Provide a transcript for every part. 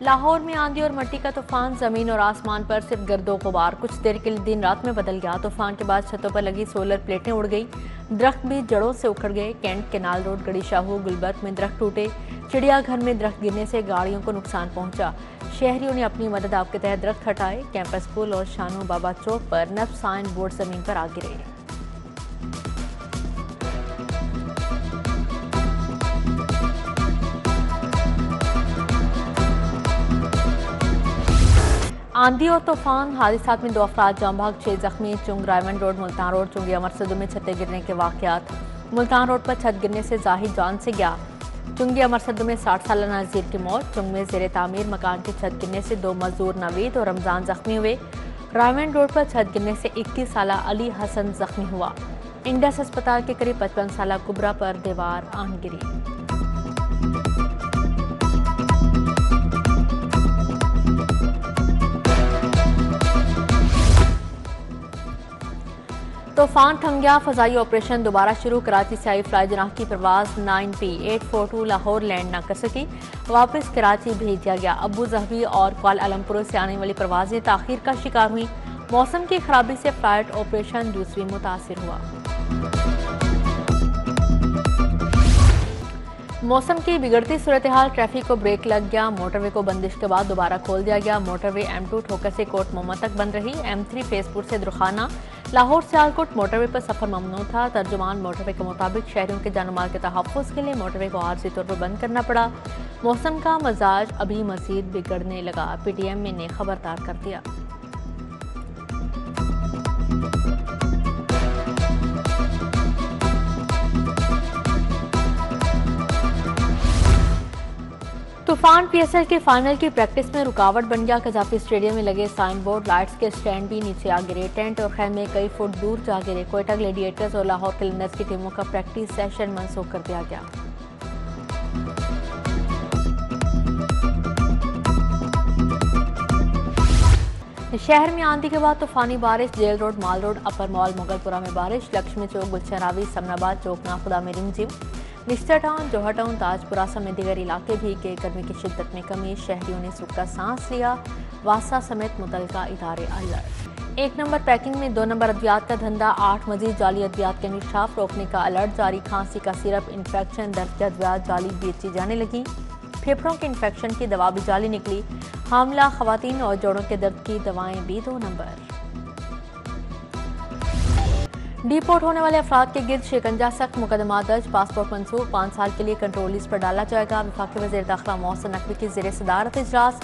लाहौर में आंधी और मिट्टी का तूफान, जमीन और आसमान पर सिर्फ गर्दो गुबार। कुछ देर के लिए दिन रात में बदल गया। तूफान के बाद छतों पर लगी सोलर प्लेटें उड़ गई, दरख्त भी जड़ों से उखड़ गए। कैंट, केनाल रोड, गड़ी शाहू, गुलबर्ग में दरख्त टूटे। चिड़ियाघर में दरख्त गिरने से गाड़ियों को नुकसान पहुंचा। शहरियों ने अपनी मदद आप के तहत दरख्त हटाए। कैंपस स्कूल और शानो बाबा चौक पर नफ साइन बोर्ड जमीन पर आ गिरे। आंधी और तूफान, हादसात में 2 अफराद जाम बहक, 6 जख्मी। चुंग, रायमंड रोड, मुल्तान रोड, चुंगी अमरसदों में छतें गिरने के वाकयात। मुल्तान रोड पर छत गिरने से जाहिद जान से गया। चुंगी अमरसदों में 60 साल नज़ीर की मौत। चुंग में ज़ेरे तामीर मकान की छत गिरने से 2 मजदूर नवीद और रमजान जख्मी हुए। रायमंड रोड पर छत गिरने से 21 साल अली हसन जख्मी हुआ। इंडस अस्पताल के करीब 55 साल कुबरा पर दीवार आन गिरी। तूफान थम गया, फजाई ऑपरेशन दोबारा शुरू। कराची से आई फ्लाई जनाह की परवाज 9P842 लाहौर लैंड न कर सकी, वापस कराची भेज दिया गया। अबू जहबी और कुआलालंपुर से आने वाली परवाजें ताखीर का शिकार हुई। मौसम की खराबी से फ्लाइट ऑपरेशन दूसरी मुतासिर हुआ। मौसम की बिगड़ती सूरत हाल, ट्रैफिक को ब्रेक लग गया। मोटरवे को बंदिश के बाद दोबारा खोल दिया गया। मोटरवे M2 ठोकर से कोट मोहम्मद तक बंद रही। M3 फेसपुर से दुरखाना, लाहौर सियालकोट मोटरवे पर सफर ममनू था। तर्जुमान मोटरवे के मुताबिक शहरियों के जानमाल के तहफ़्फ़ुज़ के लिए मोटरवे को आर्जी तौर पर बंद करना पड़ा। मौसम का मजाज अभी मजीद बिगड़ने लगा, PTM ने खबरदार कर दिया। तूफान PSL के फाइनल की प्रैक्टिस में रुकावट बन गया। कजाफी स्टेडियम में लगे साइन बोर्ड, लाइट्स के स्टैंड भी नीचे आ गिरे। टेंट और खैमे कई फुट दूर जा गिरे। कोयटा ग्लैडिएटर्स और लाहौर कैलेंडर्स की टीमों का प्रैक्टिस सेशन मनसूख कर दिया गया। शहर में आंधी के बाद तूफानी बारिश। जेल रोड, माल रोड, अपर मॉल, मुगलपुरा में बारिश। लक्ष्मी चौक, गुलशरावी, समनाबाद, चौकना खुदा में रिमझिम। मिस्टर टाउन, जोहर टाउन, ताजपुरा समेत दीगर इलाके भी के गर्मी की शिद्दत में कमी। शहरियों ने सुख का सांस लिया। वासा समेत मुतलका इदारे अलर्ट। 1 नंबर पैकिंग में 2 नंबर अद्वियात का धंधा। 8 मजीद जाली अद्वियात के इंकशाफ, रोकने का अलर्ट जारी। खांसी का सिरप, इन्फेक्शन, दर्द की अद्वियात जाली बेची जाने लगी। फेफड़ों के इन्फेक्शन की दवा भी जाली निकली। हामला खवातीन और जोड़ों के दर्द की दवाएं भी 2 नंबर। डिपोर्ट होने वाले अफराद के गिर्द शिकंजा, सख्त मुकदमा दर्ज। पासपोर्ट मंसूख, 5 साल के लिए कंट्रोल लिस्ट पर डाला जाएगा। वफाकी वज़ीर दाखिला मोहसिन नकवी की ज़ेर सदारत इजलास।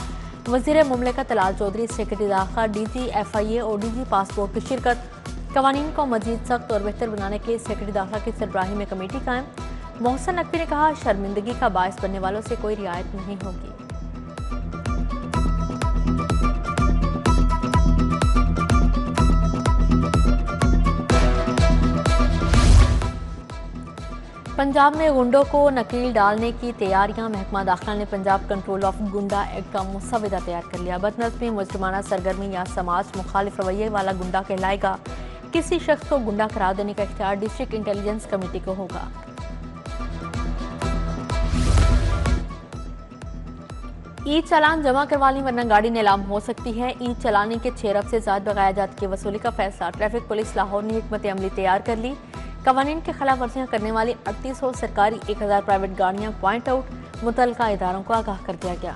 वज़ीर मुमलिकत तलाल चौधरी, सेक्रेटरी दाखिला, DG FIA और DG पासपोर्ट की शिरकत। कवानीन को मजीद सख्त और बेहतर बनाने के लिए सेक्रेटरी दाखिला की सरबराही में कमेटी कायम। मोहसिन नकवी ने कहा, शर्मिंदगी का बायस बनने वालों से कोई रियायत नहीं होगी। पंजाब में गुंडों को नकील डालने की तैयारियां। महकमा दाखिला ने पंजाब कंट्रोल ऑफ गुंडा एक्ट का मुसविदा तैयार कर लिया। बदनज़मी, मुजरिमाना सरगर्मी या समाज मुखालिफ रवैये वाला गुंडा कहलाएगा। किसी शख्स को गुंडा करार देने का इख्तियार डिस्ट्रिक्ट इंटेलिजेंस कमेटी को होगा। ई चालान जमा करवा ली वरना गाड़ी नीलाम हो सकती है। ई चलाने के 6 अरब से ज्यादा बकाया जात की वसूली का फैसला। ट्रैफिक पुलिस लाहौर ने हिकमत अमली तैयार कर ली। कवानीन के खिलाफ वर्जियां करने वाली 3800 सरकारी 1000 प्राइवेट गाड़ियां पॉइंट आउट। मुतलका इदारों को आगाह कर दिया गया।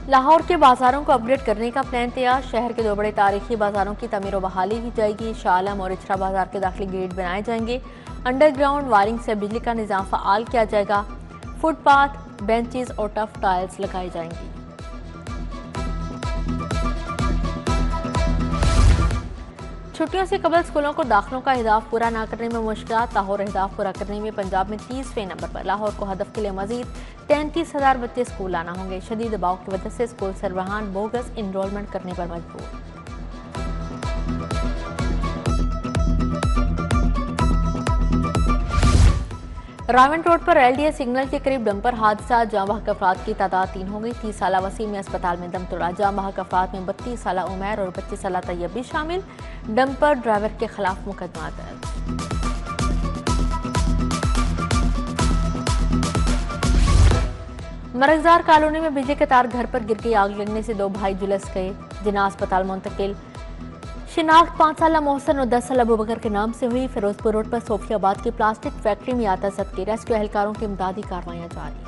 लाहौर के बाजारों को अपग्रेड करने का प्लान तैयार। शहर के 2 बड़े तारीखी बाजारों की तमीर व बहाली की जाएगी। शाह आलम और इचरा बाजार के दाखिली गेट बनाए जाएंगे। अंडरग्राउंड वायरिंग से बिजली का निजाम फ़ाल किया जाएगा। फुटपाथ, बेंचेस और टफ टाइल्स लगाई जाएंगी। छुट्टियों से कबल स्कूलों को दाखिलों का अहदाफ पूरा न करने में मुश्किलात। लाहौर अहदाफ पूरा करने में पंजाब में 30वें नंबर पर। लाहौर को हदफ के लिए मजीद 33,000 बच्चे स्कूल आना होंगे। शदीद दबाव की वजह से स्कूल सरबराहान बोगस इनरोलमेंट करने पर मजबूर। रावंड रोड पर LDA सिग्नल के करीब डंपर हादसा। जाँ बहक अफराद की तादाद 3 हो गई। 30 साल वसीम में अस्पताल में दम तोड़ा। जाँ बहक अफराद में 32 साल उमैर और 25 साल तैयब भी शामिल। डंपर ड्राइवर के खिलाफ मुकदमा दर्ज। मरगजार कॉलोनी में बिजली के तार घर पर गिर गई, आग लगने से 2 भाई झुलस गए, जिन्हें अस्पताल मुंतकिल। शिनाख्त 5 साल मोहसन और 10 साल अबू बकर के नाम से हुई। फिरोजपुर रोड पर सोफियाबाद की प्लास्टिक फैक्ट्री में आता सदके रेस्क्यू एहलकारों की इमदादी कार्रवाइयां जारी।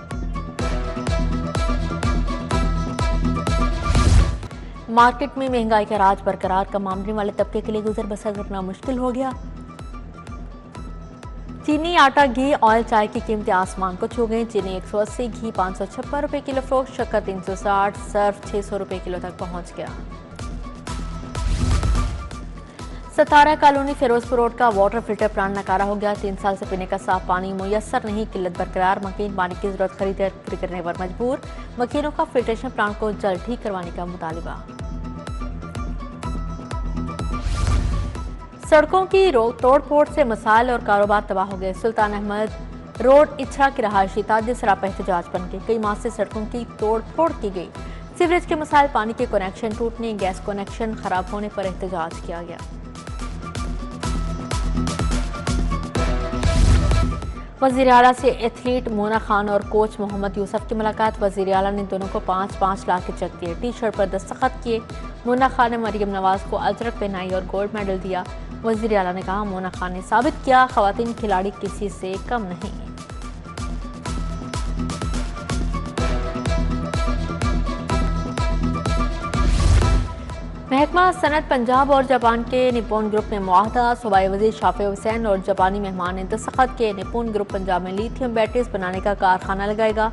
मार्केट में महंगाई का राज बरकरार, कम आमदनी वाले तबके के लिए गुजर बसर करना मुश्किल हो गया। चीनी, आटा, घी, ऑयल, चाय की कीमतें आसमान को छू गई। चीनी 180, घी 556 रुपए किलो फरोख्त, शक्कर 360, सर्फ 600 रुपए किलो तक पहुंच गया। सतारा कॉलोनी फिरोजपुर रोड का वाटर फिल्टर प्लांट नकारा हो गया। 3 साल से पीने का साफ पानी मुयस्सर नहीं, किल्लत बरकरार। मकीन पानी की जरूरत खरीदकर पूरी करने पर मजबूर। मकीनों का फिल्ट्रेशन प्लांट को जल्द ठीक करवाने का मुतालिबा। सड़कों की तोड़ फोड़ से मसाइल और कारोबार तबाह हो गए। सुल्तान अहमद रोड इछरा के रहायशी ताजिर सरापा एहतजाज बन गए। कई माह से सड़कों की तोड़ फोड़ की गई। सीवरेज के मसाइल, पानी के कनेक्शन टूटने, गैस कनेक्शन खराब होने पर एहतजाज किया गया। वज़ीर आला से एथलीट मोना खान और कोच मोहम्मद यूसुफ की मुलाकात। वज़ीर आला ने दोनों को 5-5 लाख के चेक दिए, टी शर्ट पर दस्तखत किए। मोना खान ने मरियम नवाज को अजरक पहनाई और गोल्ड मेडल दिया। वज़ीर आला ने कहा, मोना खान ने साबित किया ख़वातीन खिलाड़ी किसी से कम नहीं। महकमा सनत पंजाब और जापान के निप्पॉन ग्रुप में मुआहदा। सूबाई वज़ीर शाफी हुसैन और जापानी मेहमान ने दस्तखत किए। निप्पॉन ग्रुप पंजाब में लिथियम बैटरीज बनाने का कारखाना लगाएगा।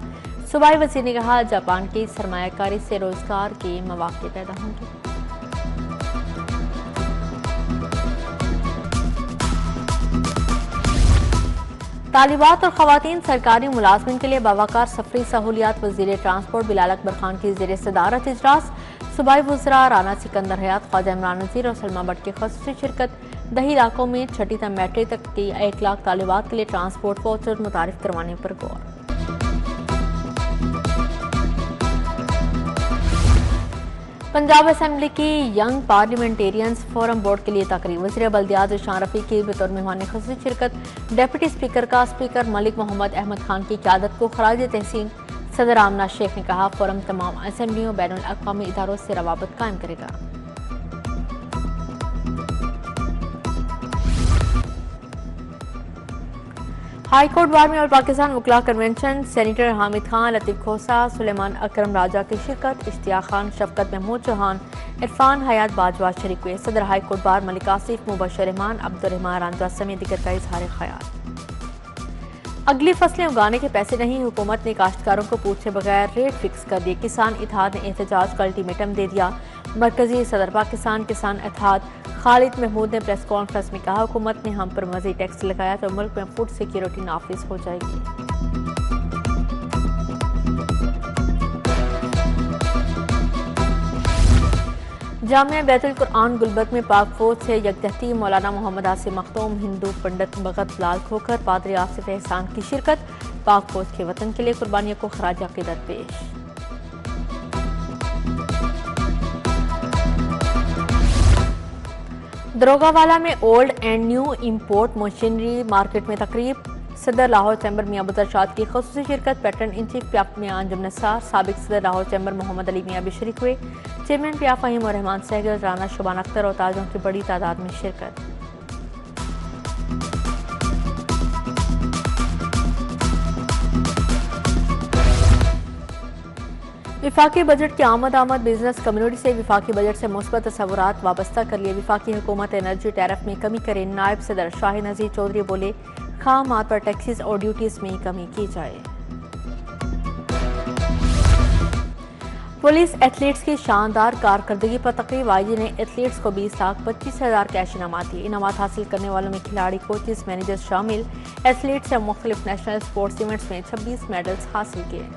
सूबाई वज़ीर ने कहा, जापान की सरमायाकारी से रोजगार के मौके पैदा होंगे। तालिबात और ख़वातीन सरकारी मुलाजमिन के लिए बावकार सफरी सहूलियात। वज़ीर ट्रांसपोर्ट बिलाल अकबर खान की ज़ेर सदारत इजलास। सूबाई वज़रा राना सिकंदर हयात, ख्वाजा इमरान नज़ीर और सलमा भट्ट की ख़ुसूसी शिरकत। दही इलाकों में छठी तक मैट्रिक तक की 1 लाख तालिबात के लिए ट्रांसपोर्ट वाउचर मुतारिफ करवाने पर गौर। पंजाब असेंबली की यंग पार्लियामेंटेरियंस फोरम बोर्ड के लिए तकरीब। वज़ीर बल्दियात ज़शान रफ़ी की बतौर मेहमान ख़ुसूसी शिरकत। डिप्टी स्पीकर का स्पीकर मलिक मोहम्मद अहमद खान की क़यादत को खराज तहसीन। सदर आमना शेख ने कहा, फोरम तमाम असेंबलियों बैनुल अक़वामी इदारों से रवाबत कायम करेगा। हाई कोर्ट बार में और पाकिस्तान वकला कन्वेंशन। सेनेटर हामिद खान, लतीफ़ खोसा, सुलेमान अकरम राजा की शिरकत। इश्तियाक खान, शफकत महमूद चौहान, इरफान हयात बाजवा शरीक हुए। सदर high court bar Malik Asif, Mubashar Rahman, Abdurrahman Ranjha समेत दिगर का इजहार ख्याल। अगली फसलें उगाने के पैसे नहीं, हुकूमत ने काश्तकारों को पूछे बगैर रेट फिक्स कर दिए। किसान इत्तेहाद ने एहतजाज का अल्टीमेटम दे दिया। मरकजी सदर पाकिस्तान किसान इत्तेहाद खालिद महमूद ने प्रेस कॉन्फ्रेंस में कहा, हुकूमत ने हम पर मज़ीद टैक्स लगाया तो मुल्क में फूड सिक्योरिटी नाफिज हो जाएगी। जामिया बैतुल कुरआन गुलबर्ग में पाक फौज से यकजहती। मौलाना मोहम्मद आसिम मखदूम, हिंदू पंडित भगत लाल खोखर, पादरी आसिफ एहसान की शिरकत। पाक फौज के वतन के लिए कुर्बानियों को खराज अकीदत पेश। दरोगावाला में old and new import machinery market में तकरीब। सदर लाहौर चैम्बर मियां अब्दुल रशाद की ख़ुसूसी शिरकत। पैटर्न इन चीफ पियाफ मियां अंजुम नसार, साबिक सदर लाहौर चैम्बर मोहम्मद अली मियां भी शरीक हुए। चेयरमैन पियाफ फ़हीम और रहमान सहगल, राना शुबान अख्तर और ताजों की बड़ी तादाद में शिरकत। विफाकी बजट की आमद बिजनेस कम्युनिटी से विफाकी बजट से मुस्बत तसव्वुरात वाबस्ता कर लिए। विफाकी हुकूमत एनर्जी टैरिफ में कमी करे। नायब सदर शाह नज़ीर चौधरी बोले, खाम माल पर टैक्सेस और ड्यूटीज में कमी की जाए। पुलिस एथलीट्स की शानदार कारकर्दगी पर तकरीब। आईजी ने एथलीट्स को 20,25,000 कैश इनामात दिए। इनामात हासिल करने वालों में खिलाड़ी, कोचेस, मैनेजर्स शामिल। एथलीट्स ने मुख्तलिफ नेशनल स्पोर्ट्स इवेंट्स में 26 मेडल्स हासिल किए।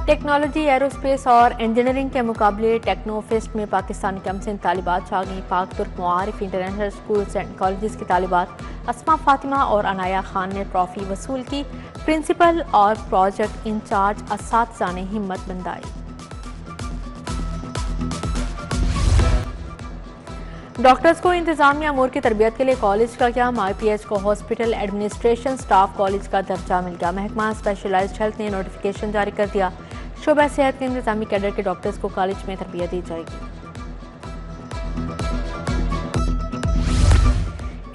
टेक्नोलॉजी, एरोस्पेस और इंजीनियरिंग के मुकाबले टेक्नोफेस्ट में पाकिस्तानी कम सिन तालिबात छा गई। पाक तुर्क Muarif international schools and colleges की तालिबात अस्मा फातिमा और अनाया खान ने ट्रॉफी वसूल की। प्रिंसिपल और प्रोजेक्ट इंचार्ज असातिज़ा ने हिम्मत बंधाई। डॉक्टर्स को इंतजामिया अमूर की तरबियत के लिए कॉलेज का क्या, IPH को हॉस्पिटल एडमिनिस्ट्रेशन स्टाफ कॉलेज का दर्जा मिल गया। महकमा स्पेशलाइज्ड हेल्थ ने नोटिफिकेशन जारी कर दिया। शोबा सेहत के इंतजामी कैडर के डॉक्टर्स को कॉलेज में तरबियत दी जाएगी।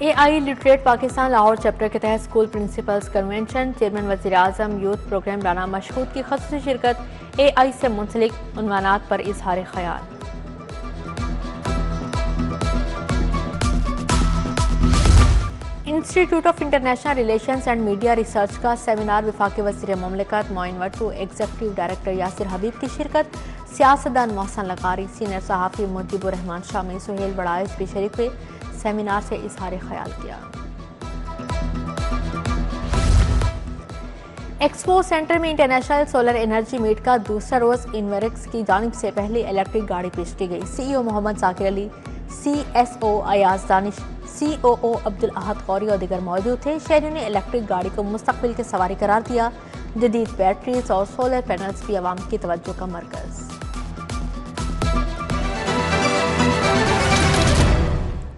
AI literate Pakistan Lahore chapter के तहत स्कूल प्रिंसिपल्स कन्वेंशन चेयरमैन वज़ीर आज़म यूथ प्रोग्राम राना मशहूद की ख़ुसूसी शिरकत। AI से मुंसलिक उन्वानात पर इजहार ख्याल। Institute of international relations and media research का सेमिनार वफाकी वज़ीर मुमलिकत मोइन वट्टू, एग्जीक्यूटिव डायरेक्टर यासिर हबीब की शिरकत। सियासतदान मोहसन लकारी, सीनियर सहाफ़ी मुजीबुर रहमान शामी, सुहेल बड़ाइश भी शरीक हुए। सेमिनार से इजहार ख्याल किया। एक्सपो सेंटर में इंटरनेशनल सोलर एनर्जी मीट का दूसरा रोज इनवेरिक्स की जानिब से पहली इलेक्ट्रिक गाड़ी पेश की गई। CEO Mohammad Zakir Ali, CSO Ayaz Danish, COO Abdul अहद कौरी और दीगर मौजूद थे। शहरियों ने इलेक्ट्रिक गाड़ी को मुस्तकबिल की सवारी करार दिया। जदीद बैटरीज और सोलर पैनल्स भी आवाम की तवज्जो का मरकज।